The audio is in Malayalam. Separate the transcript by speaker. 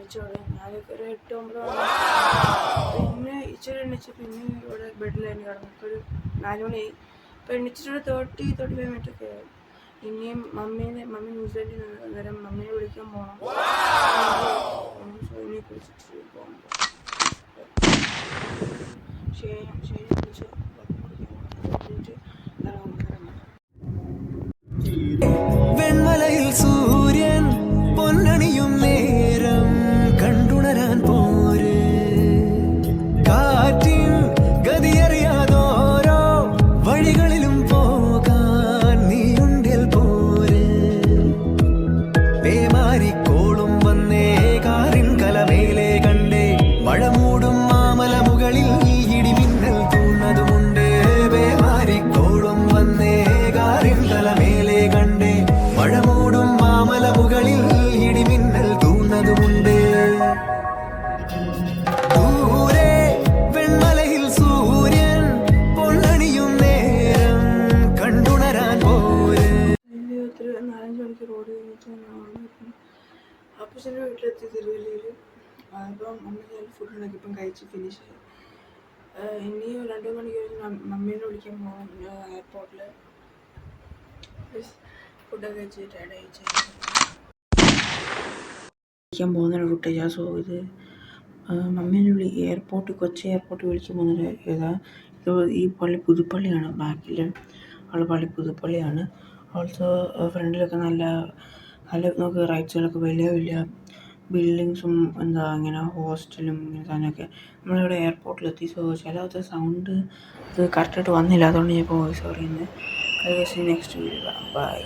Speaker 1: എണീച്ചോളൂ. ഞാനൊക്കെ ഒരു 8-9 മണി. പിന്നെ ഇച്ചിരി എണീച്ച് പിന്നെ ഇവിടെ ബെഡിൽ തന്നെ കിടന്നു. ഇപ്പോൾ ഒരു 4 മണിയായി. ഇപ്പോൾ എണീച്ചിട്ടൊരു 30-35 മിനിറ്റൊക്കെ ആയി. ഇനിയും മമ്മി ന്യൂസിലൻഡിൽ നിന്ന് അന്നേരം മമ്മീനെ വിളിക്കാൻ പോകണം. സോനിയെ കുളിച്ചിട്ട് പോകുമ്പോൾ ശരി വിളിച്ച്
Speaker 2: വെൺമലയിൽ സൂര്യൻ പൊന്നണിയും നേരം കണ്ടുണരാൻ പോര് കാറ്റിൻ ഗതിയറിയാതോരോ വഴികളിലും പോകാൻ നീയുണ്ടിൽ പോര് പേമാരിക്കോളും വന്നേ കാറിൻ കലമേലെ കണ്ടേ മഴ മൂടും മാമല മുകളിൽ ഇടിമിന്നൽ തൂണതുമുണ്ട് പേമാരിക്കോളും വന്നേ കാറിൻ കലമേലെ കണ്ടേ മഴ മൂടും മാമല മുകളിൽ ഇടിമിന്നൽ തൂണതുമുണ്ട് ദൂരെ വെൺമലയിൽ സൂര്യൻ പൊന്നണിയും നേരം കണ്ടുണരാൻ പോര്.
Speaker 1: 4-5 മണിക്ക് റോഡ് കഴിഞ്ഞിട്ട് അപ്പച്ചൻ്റെ വീട്ടിലെത്തി തിരുവല്ലയിൽ. അപ്പം മമ്മി ഞാൻ ഫുഡ് ഉണ്ടാക്കിയപ്പം കഴിച്ച് ഫിനിഷ് ആയി. ഇനി 2 മണി കഴിഞ്ഞ് മമ്മീനെ വിളിക്കാൻ പോകും എയർപോർട്ടിൽ. ഫുഡൊക്കെ കഴിച്ചിട്ട് വിളിക്കാൻ പോകുന്നൊരു കുട്ടിയാ. സോ ഇത് മമ്മീനെ കൊച്ചി എയർപോർട്ടിൽ വിളിക്കാൻ പോകുന്നൊരു ഇതാ. ഇത് ഈ പള്ളി പുതുപ്പള്ളിയാണ്. ബാക്കിൽ ഉള്ള പള്ളി പുതുപ്പള്ളിയാണ്. ഓൾസോ ഫ്രണ്ടിലൊക്കെ നല്ല നമുക്ക് റൈറ്റ് സൈഡിലൊക്കെ വലിയ വലിയ ബിൽഡിങ്സും ഇങ്ങനെ ഹോസ്റ്റലും ഇങ്ങനെ സാധനമൊക്കെ. നമ്മളിവിടെ എയർപോർട്ടിലെത്തി. സോ ചിലത് സൗണ്ട് ഇത് കറക്റ്റായിട്ട് വന്നില്ല. അതുകൊണ്ട് ഞാൻ ഇപ്പോൾ വോയിസ് പറയുന്നത്. അത് നെക്സ്റ്റ് വീഡിയോ കാണാം. ബൈ.